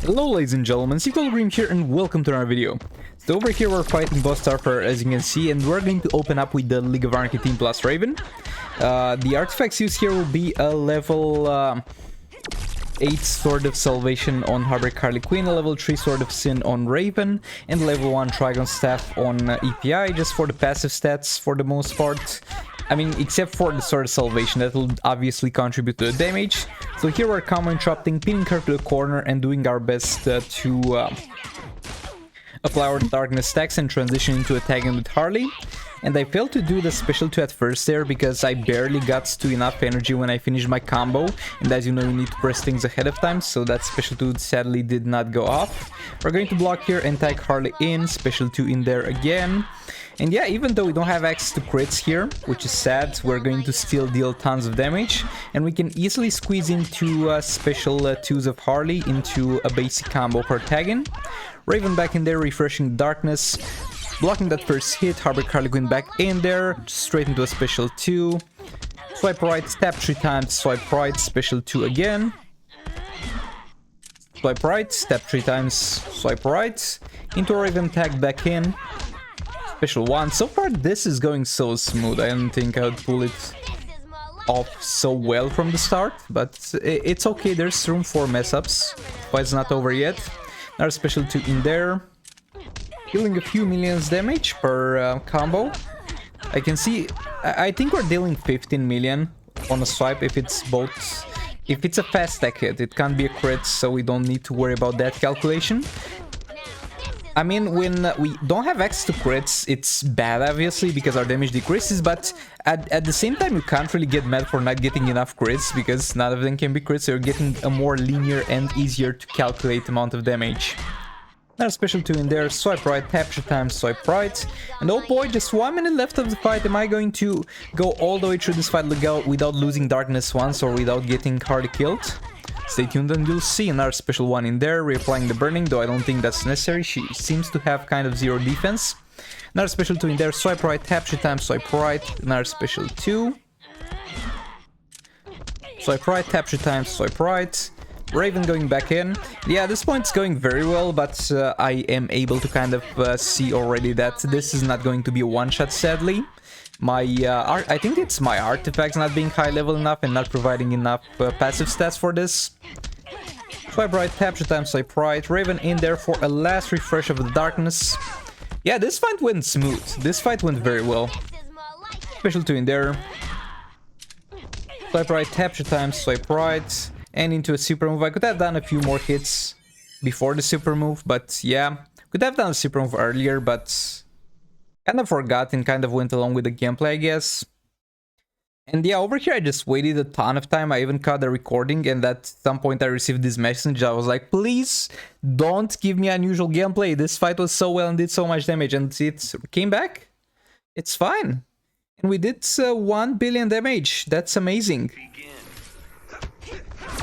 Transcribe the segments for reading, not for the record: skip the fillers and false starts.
Hello ladies and gentlemen, Sequel Dream here and welcome to our video. So over here we're fighting boss Starfire as you can see, and we're going to open up with the League of Anarchy team plus Raven. The artifacts used here will be a level 8 Sword of Salvation on Robert Harley Quinn, a level 3 Sword of Sin on Raven, and level 1 Trigon Staff on EPI, just for the passive stats for the most part. I mean, except for the Sword of Salvation, that will obviously contribute to the damage. So here we're combo interrupting, pinning her to the corner, and doing our best to apply our darkness stacks and transition into attacking with Harley. And I failed to do the special 2 at first there, because I barely got to enough energy when I finished my combo. And as you know, you need to press things ahead of time, so that special 2 sadly did not go off. We're going to block here and tag Harley in, special 2 in there again. And yeah, even though we don't have access to crits here, which is sad, we're going to still deal tons of damage. And we can easily squeeze into special 2s of Harley into a basic combo per tagging. Raven back in there, refreshing darkness. Blocking that first hit, Robert Harley Quinn back in there, straight into a special 2. Swipe right, tap 3 times, swipe right, special 2 again. Swipe right, tap 3 times, swipe right. Into a Raven tag back in. Special 1. So far this is going so smooth, I don't think I would pull it off so well from the start. But it's okay, there's room for mess-ups. Fight's not over yet. Another special 2 in there. Dealing a few millions damage per combo. I can see, I think we're dealing 15 million on a swipe if it's both. If it's a fast stack hit, it can't be a crit, so we don't need to worry about that calculation. I mean, when we don't have access to crits, it's bad obviously because our damage decreases, but at the same time you can't really get mad for not getting enough crits because none of them can be crits, so you're getting a more linear and easier to calculate amount of damage. Another special 2 in there, swipe right, tap 3 times, swipe right. And oh boy, just 1 minute left of the fight. Am I going to go all the way through this fight without losing darkness once or without getting hardly killed? Stay tuned and you'll see. Another special 1 in there, reapplying the burning, though I don't think that's necessary. She seems to have kind of 0 defense. Another special 2 in there, swipe right, tap 3 times, swipe right. Another special 2. Swipe right, tap 3 times, swipe right. Raven going back in. Yeah, this point's going very well, but I am able to kind of see already that this is not going to be a one-shot, sadly. My I think it's my artifacts not being high level enough and not providing enough passive stats for this. Swipe right, tap 3 times, swipe right. Raven in there for a last refresh of the darkness. Yeah, this fight went smooth. This fight went very well. Special 2 in there. Swipe right, tap 3 times, swipe right. And into a super move. I could have done a few more hits before the super move, but yeah. Could have done a super move earlier, but kind of forgot and kind of went along with the gameplay, I guess. And yeah, over here I just waited a ton of time. I even caught the recording, and at some point I received this message. I was like, please don't give me unusual gameplay. This fight was so well and did so much damage, and it came back. It's fine. And we did 1 billion damage. That's amazing.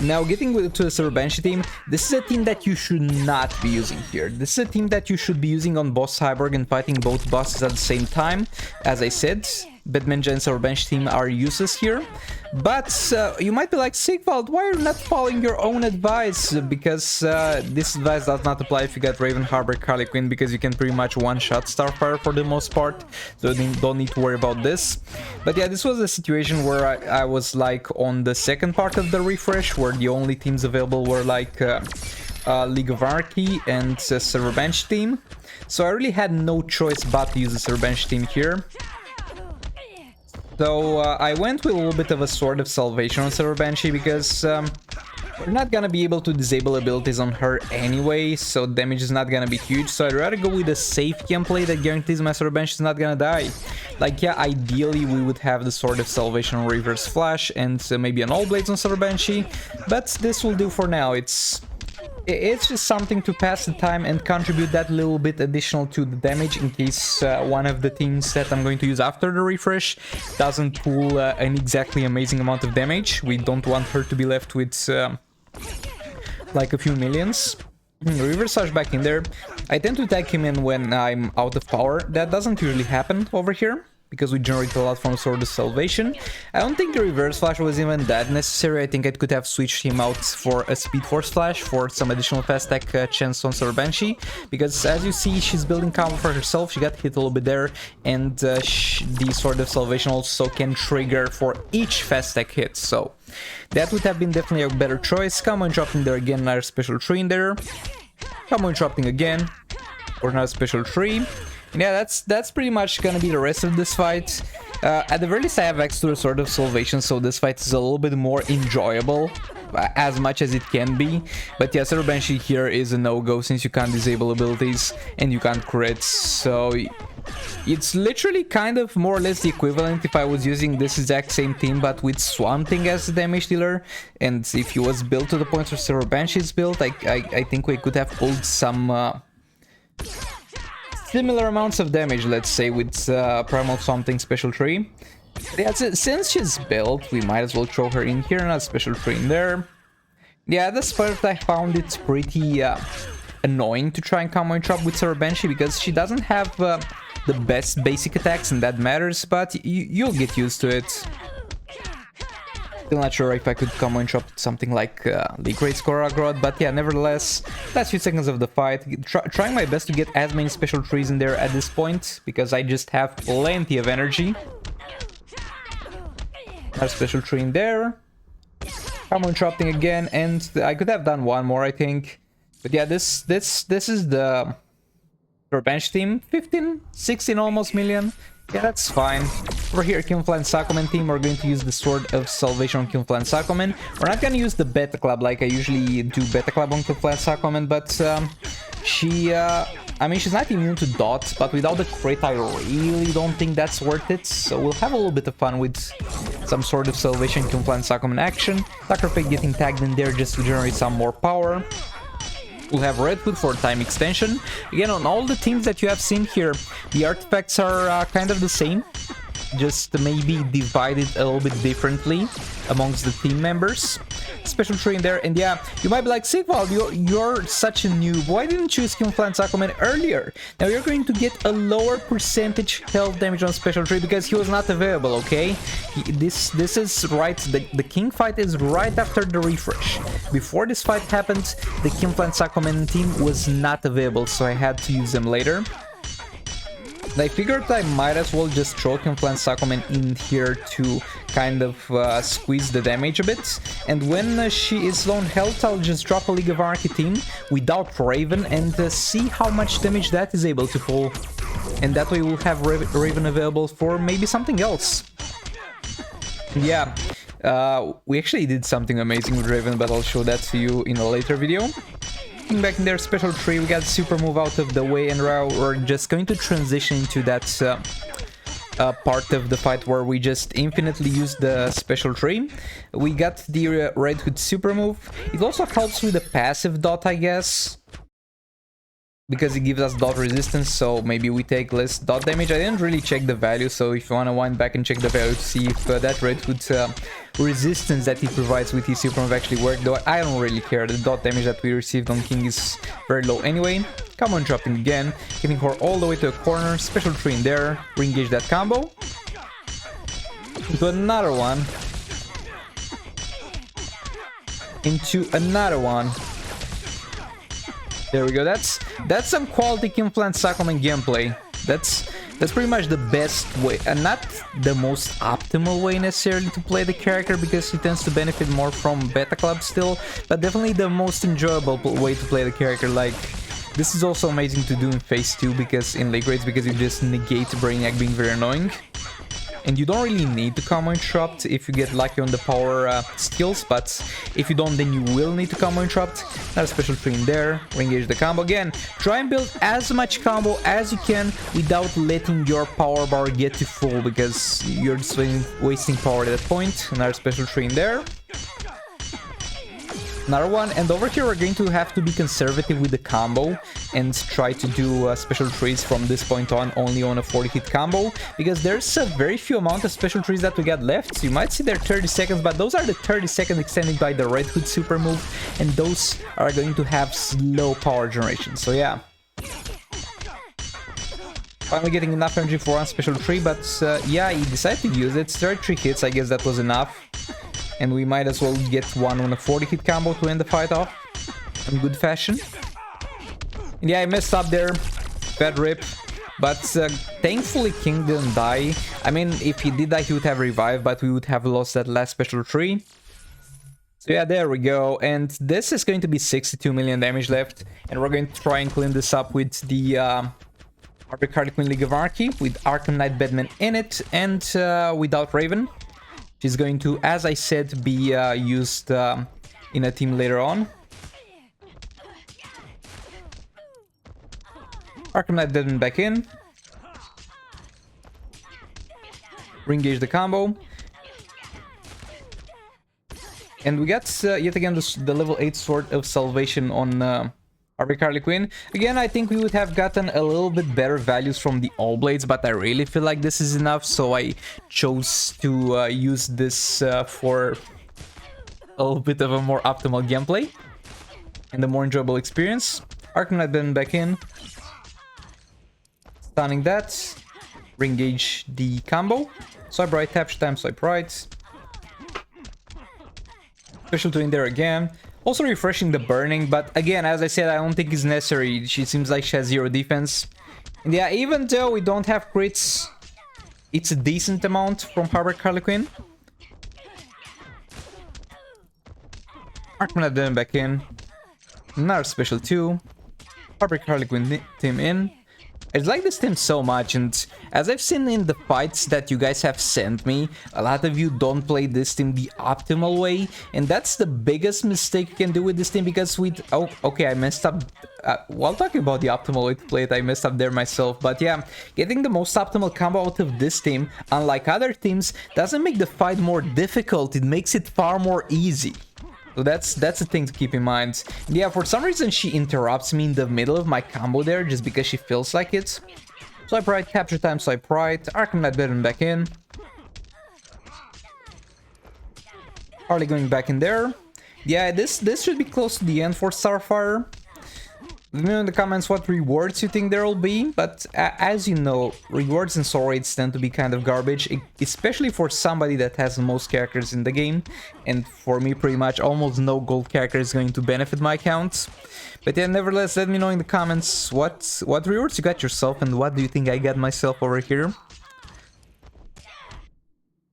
Now, getting to the Server Banshee team, this is a team that you should not be using here. This is a team that you should be using on boss Cyborg and fighting both bosses at the same time. As I said, Batmanja and Server Banshee team are useless here. But you might be like, Sigvald, why are you not following your own advice? Because this advice does not apply if you got Raven, Harbor, Harley Quinn, because you can pretty much one-shot Starfire for the most part. So you don't need to worry about this. But yeah, this was a situation where I was like on the second part of the refresh, where the only teams available were like League of Anarchy and Server Banshee team. So I really had no choice but to use the Server Banshee team here. So I went with a little bit of a Sword of Salvation on Server Banshee because we're not gonna be able to disable abilities on her anyway, so damage is not gonna be huge. So I'd rather go with a safe gameplay that guarantees my Server Banshee is not gonna die. Like, yeah, ideally we would have the Sword of Salvation on Reverse Flash and maybe an All Blades on Server Banshee, but this will do for now. It's just something to pass the time and contribute that little bit additional to the damage in case one of the teams that I'm going to use after the refresh doesn't pull an exactly amazing amount of damage. We don't want her to be left with like a few millions. Reverse Slash back in there. I tend to tag him in when I'm out of power. That doesn't usually happen over here. because we generate a lot from Sword of Salvation. I don't think the reverse flash was even that necessary. I think I could have switched him out for a Speed Force flash for some additional fast attack chance on Sir Banshee, because as you see, she's building combo for herself. She got hit a little bit there, and the Sword of Salvation also can trigger for each fast attack hit, so that would have been definitely a better choice. Combo interrupting there again, another special tree in there. Combo interrupting again, or another special tree. Yeah, that's pretty much gonna be the rest of this fight. At the very least, I have X to the Sword of Salvation, so this fight is a little bit more enjoyable, as much as it can be. But yeah, Sir Banshee here is a no-go, since you can't disable abilities and you can't crit, so it's literally kind of more or less the equivalent if I was using this exact same team, but with Swamp Thing as the damage dealer. And if he was built to the point where Sir Banshee's built, I think we could have pulled some similar amounts of damage, let's say, with Primal Swamp Thing special tree. Yeah, since she's built, we might as well throw her in here, another special tree in there. Yeah, this part I found it pretty annoying to try and combo interrupt with Sir Banshee, because she doesn't have the best basic attacks, and that matters, but you'll get used to it. Still not sure if I could combo interrupt something like League Raid Skoragorod, but yeah, nevertheless, last few seconds of the fight, trying my best to get as many special trees in there at this point, because I just have plenty of energy. Another special tree in there. Combo interrupting again, and I could have done one more, I think. But yeah, this is the bench team. 15, 16 almost million. Yeah, that's fine. Over here, Kilnflan Sakomen team, we're going to use the Sword of Salvation on Kilnflan Sakomen. We're not going to use the Beta Club like I usually do Beta Club on Kilnflan Sakomen, but I mean, she's not immune to dots, but without the crit, I really don't think that's worth it. So we'll have a little bit of fun with some Sword of Salvation Kilnflan Sakomen action. Tucker Pig getting tagged in there just to generate some more power. We'll have Red Hood for time extension. Again, on all the teams that you have seen here, the artifacts are kind of the same, just maybe divided a little bit differently amongst the team members. Special tree in there, and yeah, you might be like, Sigval, you're such a noob, why didn't you use Kilnflan Sakomen earlier? Now you're going to get a lower percentage health damage on special tree because he was not available, okay? This is right, the king fight is right after the refresh. Before this fight happened, the Kilnflan Sakomen team was not available, so I had to use them later. I figured I might as well just throw Kilnflan Sakomen in here to kind of squeeze the damage a bit. And when she is low on health, I'll just drop a League of Anarchy team without Raven and see how much damage that is able to pull. And that way we'll have Raven available for maybe something else. Yeah, we actually did something amazing with Raven, but I'll show that to you in a later video. Back in their special tree, we got super move out of the way, and now we're just going to transition into that part of the fight where we just infinitely use the special tree. We got the Red Hood super move. It also helps with the passive dot, I guess, because it gives us dot resistance, so maybe we take less dot damage. I didn't really check the value, so if you want to wind back and check the value to see if that Red Hood resistance that he provides with his super move actually worked, though I don't really care. The dot damage that we received on King is very low anyway. Combo interrupting again, getting her all the way to a corner, special tree in there, re-engage that combo. Into another one. Into another one. There we go. That's some quality Kilnflan Sakomen gameplay. That's pretty much the best way, and not the most optimal way necessarily to play the character, because he tends to benefit more from Beta Club still, but definitely the most enjoyable way to play the character. Like, this is also amazing to do in Phase 2 because in League Raids, because you just negate Brainiac being very annoying. And you don't really need to combo interrupt if you get lucky on the power skills, but if you don't, then you will need to combo interrupt. Another special tree in there, re-engage the combo again. Try and build as much combo as you can without letting your power bar get to full, because you're just wasting power at that point. Another special tree in there. Another one, and over here we're going to have to be conservative with the combo and try to do special trees from this point on only on a 40 hit combo, because there's a very few amount of special trees that we got left. So you might see they're 30 seconds, but those are the 30 seconds extended by the Red Hood super move, and those are going to have slow power generation. So yeah. Finally getting enough energy for one special tree, but yeah, he decided to use it. 33 hits, I guess that was enough. And we might as well get one on a 40 hit combo to end the fight off in good fashion. And yeah, I messed up there. Bad rip. But thankfully King didn't die. I mean, if he did die, he would have revived, but we would have lost that last special tree. So yeah, there we go. And this is going to be 62 million damage left. And we're going to try and clean this up with the Robert Gabriel League of Anarchy, with Arkham Knight Batman in it, and without Raven. She's going to, as I said, be used in a team later on. Arkham Knight Batman back in. Re-engage the combo. And we got yet again the level 8 Sword of Salvation on Harley Quinn. Again, I think we would have gotten a little bit better values from the All Blades, but I really feel like this is enough, so I chose to use this for a little bit of a more optimal gameplay and a more enjoyable experience. Arkham Knight Batman back in. Stunning that. Re-engage the combo. Swipe right, tap time, swipe right. Special 2 in there again. Also refreshing the burning, but again, as I said, I don't think it's necessary. She seems like she has 0 defense. And yeah, even though we don't have crits, it's a decent amount from Harley Quinn. Arkham Knight then back in. Another special 2. Harley Quinn team in. I like this team so much, and as I've seen in the fights that you guys have sent me, a lot of you don't play this team the optimal way, and that's the biggest mistake you can do with this team, because with... Oh, okay, I messed up. While talking about the optimal way to play it, I messed up there myself, but yeah, getting the most optimal combo out of this team, unlike other teams, doesn't make the fight more difficult, it makes it far more easy. So that's a thing to keep in mind. And yeah, for some reason she interrupts me in the middle of my combo there just because she feels like it. Swipe right, capture time, swipe right. Arkham Knight Batman back in. Harley going back in there. Yeah, this should be close to the end for Starfire. Let me know in the comments what rewards you think there will be, but as you know, rewards and soul rates tend to be kind of garbage, especially for somebody that has most characters in the game, and for me pretty much almost no gold character is going to benefit my account. But yeah, nevertheless, let me know in the comments what rewards you got yourself and what do you think I got myself over here.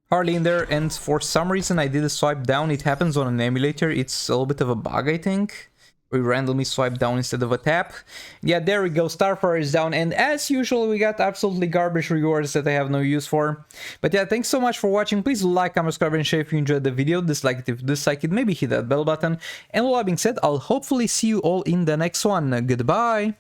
Harley in there, and for some reason I did a swipe down. It happens on an emulator, it's a little bit of a bug, I think. We randomly swipe down instead of a tap. Yeah, there we go, Starfire is down, and as usual we got absolutely garbage rewards that I have no use for. But yeah, thanks so much for watching. Please like, comment, subscribe and share if you enjoyed the video. Dislike it if you dislike it, maybe hit that bell button. And with all that being said, I'll hopefully see you all in the next one. Goodbye!